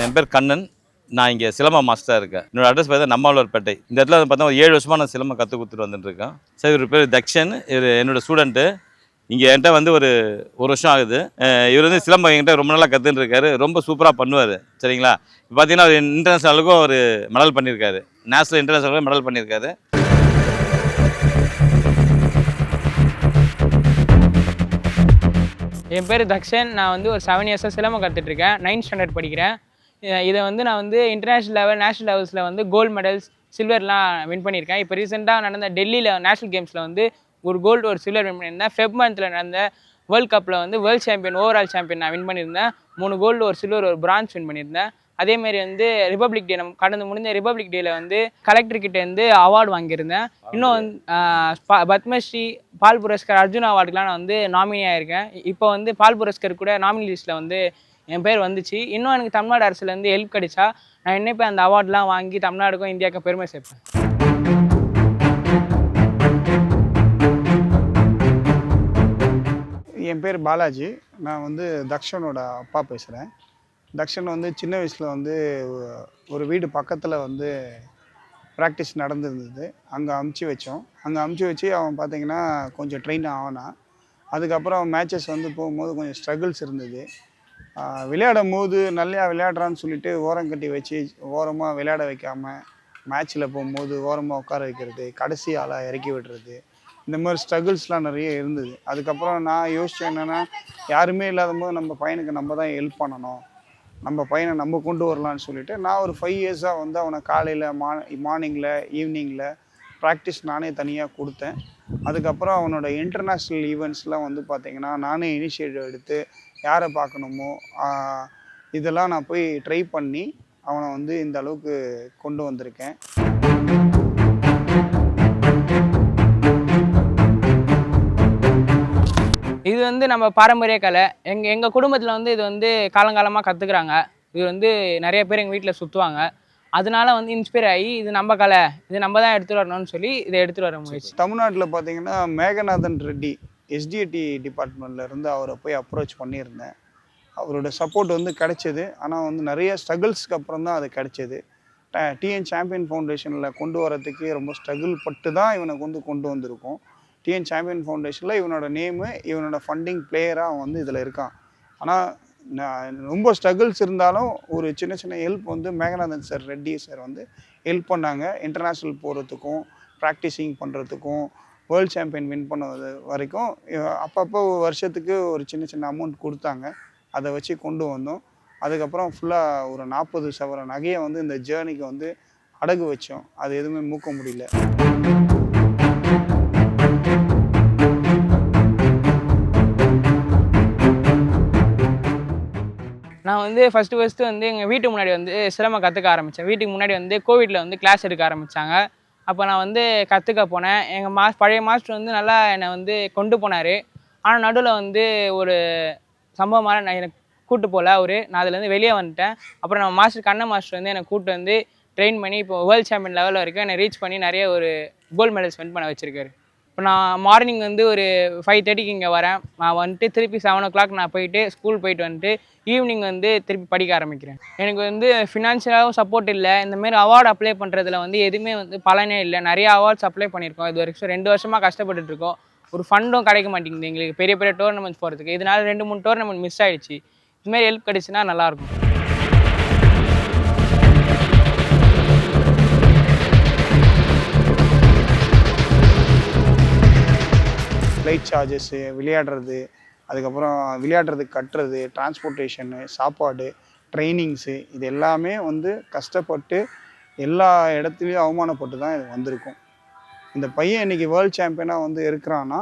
என் பேர் கண்ணன். நான் இங்கே சிலம்ப மாஸ்டராக இருக்கேன். என்னோட அட்ரஸ் பார்த்தா நம்மாழ்வார்பேட்டை. இந்த இடத்துல வந்து பார்த்தா ஒரு 7 வருஷமாக நான் சிலம்பம் கற்றுக் கொடுத்துட்டு வந்துட்டுருக்கேன். சார் இவர் பேர் தக்ஷன். இவர் என்னோட ஸ்டூடெண்ட்டு. இங்கே என்கிட்ட வந்து ஒரு வருஷம் ஆகுது. இவர் வந்து சிலம்பம் என்கிட்ட ரொம்ப நாளாக கற்றுன்னு இருக்காரு. ரொம்ப சூப்பராக பண்ணுவார். சரிங்களா? இப்போ பார்த்தீங்கன்னா அவர் இன்டர்நேஷனல் அளவுக்கும் ஒரு மெடல் பண்ணியிருக்காரு. நேஷனல் இன்டர்நேஷனல் மெடல் பண்ணியிருக்காரு. என் பேர் தக்ஷன். நான் வந்து ஒரு 7 இயர்ஸாக சிலம்பம் கற்றுட்ருக்கேன். 9th ஸ்டாண்டர்ட் படிக்கிறேன். இதை வந்து நான் வந்து இன்டர்நேஷ்னல் லெவல், நேஷ்னல் லெவல்ஸில் வந்து கோல்டு மெடல்ஸ், சில்வர்லாம் வின் பண்ணியிருக்கேன். இப்போ ரீசெண்டாக நடந்த டெல்லியில் நேஷ்னல் கேம்ஸில் வந்து ஒரு கோல்டு ஒரு சில்வர் வின் பண்ணியிருந்தேன். ஃபெப் மந்தில் நடந்த வேர்ல்ட் கப்பில் வந்து வேர்ல்டு சாம்பியன், ஓவரால் சாம்பியன் நான் வின் பண்ணியிருந்தேன். 3 கோல்டு, ஒரு சில்வர், ஒரு பிரான்ஸ் வின் பண்ணியிருந்தேன். அதேமாரி வந்து ரிபப்ளிக் டே, நம்ம கடந்து முடிஞ்ச ரிபப்ளிக் டேயில் வந்து கலெக்டர்கிட்டேருந்து அவார்டு வாங்கியிருந்தேன். இன்னும் வந்து பத்மஸ்ரீ, பால் புரஸ்கர், அர்ஜுன் அவார்டுக்கெலாம் நான் வந்து நாமினி ஆகியிருக்கேன். இப்போ வந்து பால் புரஸ்கர் கூட நாமினி லிஸ்ட்டில் வந்து என் பேர் வந்துச்சு. இன்னும் எனக்கு தமிழ்நாடு அரசுலேருந்து ஹெல்ப் கிடைச்சா நான் என்ன போய் அந்த அவார்ட்லாம் வாங்கி தமிழ்நாடுக்கும் இந்தியாவுக்கும் பெருமை சேர்ப்பேன். என் பேர் பாலாஜி. நான் வந்து தக்ஷனோட அப்பா பேசுகிறேன். தக்ஷன் வந்து சின்ன வயசில் வந்து ஒரு வீடு பக்கத்தில் வந்து ப்ராக்டிஸ் நடந்துருந்தது. அங்கே அமுச்சு வச்சோம். அங்கே அமுச்சு வச்சு அவன் பார்த்திங்கன்னா கொஞ்சம் ட்ரெயின் ஆனான். அதுக்கப்புறம் மேட்சஸ் வந்து போகும்போது கொஞ்சம் ஸ்ட்ரகிள்ஸ் இருந்தது. விளையாடும் போது நல்லா விளையாடுறான்னு சொல்லிட்டு ஓரம் கட்டி வச்சு ஓரமாக விளையாட வைக்காமல் மேட்ச்சில் போகும்போது ஓரமாக உட்கார வைக்கிறது, கடைசி ஆளாக இறக்கி விடுறது, இந்த மாதிரி ஸ்ட்ரகிள்ஸ்லாம் நிறைய இருந்தது. அதுக்கப்புறம் நான் யோசித்தேன் என்னென்னா, யாருமே இல்லாத போது நம்ம பையனுக்கு நம்ம தான் ஹெல்ப் பண்ணணும், நம்ம பையனை நம்ம கொண்டு வரலான்னு சொல்லிவிட்டு நான் ஒரு 5 இயர்ஸாக வந்து அவனை காலையில் மார்னிங்கில் ஈவினிங்கில் ப்ராக்டிஸ் நானே தனியாக கொடுத்தேன். அதுக்கப்புறம் அவனோட இன்டர்நேஷ்னல் ஈவெண்ட்ஸ்லாம் வந்து பார்த்திங்கன்னா நானே இனிஷியேட்டிவ் எடுத்து யாரை பார்க்கணுமோ இதெல்லாம் நான் போய் ட்ரை பண்ணி அவனை வந்து இந்த அளவுக்கு கொண்டு வந்திருக்கேன். இது வந்து நம்ம பாரம்பரிய கலை. எங்கள் குடும்பத்தில் வந்து இது வந்து காலங்காலமாக கற்றுக்குறாங்க. இது வந்து நிறைய பேர் எங்கள் வீட்டில் சுற்றுவாங்க. அதனால வந்து இன்ஸ்பயர் ஆகி இது நம்ம கலை, இது நம்ம தான் எடுத்துகிட்டு வரணும்னு சொல்லி இதை எடுத்துகிட்டு வர முயற்சி. தமிழ்நாட்டில் பார்த்திங்கன்னா மேகநாதன் ரெட்டி எஸ்டிஏடி டிபார்ட்மெண்ட்லேருந்து அவரை போய் அப்ரோச் பண்ணியிருந்தேன். அவரோட சப்போர்ட் வந்து கிடைச்சிது. ஆனால் வந்து நிறைய ஸ்ட்ரகிள்ஸ்க்கு அப்புறம் தான் அது கிடைச்சிது. டிஎன் சாம்பியன் ஃபவுண்டேஷனில் கொண்டு வரதுக்கு ரொம்ப ஸ்ட்ரகிள் பட்டு தான் இவனை கொண்டு வந்திருக்கோம். டிஎன் சாம்பியன் ஃபவுண்டேஷனில் இவனோட நேமு, இவனோட ஃபண்டிங் பிளேயராக அவன் வந்து இதில் இருக்கான். ஆனால் ரொம்ப ஸ்ட்ரகிள்ஸ் இருந்தாலும் ஒரு சின்ன சின்ன ஹெல்ப் வந்து மேகநாதன் சார், ரெட்டி சார் வந்து ஹெல்ப் பண்ணாங்க. இன்டர்நேஷ்னல் போகிறதுக்கும், ப்ராக்டிஸிங் பண்ணுறதுக்கும், வேர்ல்டு சாம்பியன் வின் பண்ணது வரைக்கும் அப்பப்போ வருஷத்துக்கு ஒரு சின்ன சின்ன அமௌண்ட் கொடுத்தாங்க. அதை வச்சு கொண்டு வந்தோம். அதுக்கப்புறம் ஃபுல்லாக ஒரு 40 சவர நகையை வந்து இந்த ஜேர்னிக்கு வந்து அடகு வச்சோம். அது எதுவுமே மூக்க முடியல. நான் வந்து ஃபஸ்ட்டு வந்து எங்கள் வீட்டுக்கு முன்னாடி வந்து சிலம்பம் கற்றுக்க ஆரம்பித்தேன். வீட்டுக்கு முன்னாடி வந்து கோவிட்டில் வந்து கிளாஸ் எடுக்க ஆரம்பித்தாங்க. அப்போ நான் வந்து கற்றுக்க போனேன். எங்கள் பழைய மாஸ்டர் வந்து நல்லா என்னை வந்து கொண்டு போனார். ஆனால் நடுவில் வந்து ஒரு சம்பவமாக நான் எனக்கு கூப்பிட்டு போகல அவரு. நான் அதுலேருந்து வெளியே வந்துட்டேன். அப்புறம் நம்ம மாஸ்டர் கண்ணன் மாஸ்டர் வந்து என்னை கூப்பிட்டு வந்து ட்ரெயின் பண்ணி இப்போ வேர்ல்டு சாம்பியன் லெவலில் வரைக்கும் என்னை ரீச் பண்ணி நிறைய ஒரு கோல்டு மெடல்ஸ் வின் பண்ண வச்சுருக்காரு. இப்போ நான் மார்னிங் வந்து ஒரு 5:30க்கு இங்கே வரேன். நான் வந்துட்டு திருப்பி 7 o'clock நான் போயிட்டு ஸ்கூல் போயிட்டு வந்துட்டு ஈவினிங் வந்து திருப்பி படிக்க ஆரம்பிக்கிறேன். எனக்கு வந்து ஃபினான்ஷியலாகவும் சப்போர்ட் இல்லை. இந்தமாரி அவார்டு அப்ளை பண்ணுறதுல வந்து எதுவுமே வந்து பலனே இல்லை. நிறைய அவார்ட்ஸ் அப்ளை பண்ணியிருக்கோம். இது வரைக்கும் 2 வருஷமாக கஷ்டப்பட்டுருக்கோம். ஒரு ஃபண்டும் கிடைக்க மாட்டேங்குது எங்களுக்கு பெரிய பெரிய டோர்னமெண்ட்ஸ் போகிறதுக்கு. இதனால் 2-3 டோர்னமெண்ட் மிஸ் ஆகிடுச்சு. இதுமாரி ஹெல்ப் கிடைச்சுன்னா நல்லாயிருக்கும். ஃப்ளைட் சார்ஜஸ்ஸு, விளையாடுறது, அதுக்கப்புறம் விளையாடுறதுக்கு கட்டுறது, டிரான்ஸ்போர்ட்டேஷனு, சாப்பாடு, ட்ரைனிங்ஸு, இது எல்லாமே வந்து கஷ்டப்பட்டு எல்லா இடத்துலையும் அவமானப்பட்டு தான் இது வந்திருக்கும். இந்த பையன் இன்றைக்கி வேர்ல்டு சாம்பியனாக வந்து இருக்கிறான்னா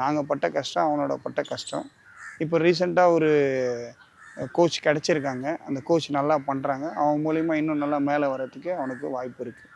நாங்கள் பட்ட கஷ்டம், அவனோட பட்ட கஷ்டம். இப்போ ரீசெண்டாக ஒரு கோச் கிடச்சிருக்காங்க. அந்த கோச் நல்லா பண்ணுறாங்க. அவன் மூலிமா இன்னும் நல்லா மேலே வர்றதுக்கு அவனுக்கு வாய்ப்பு இருக்குது.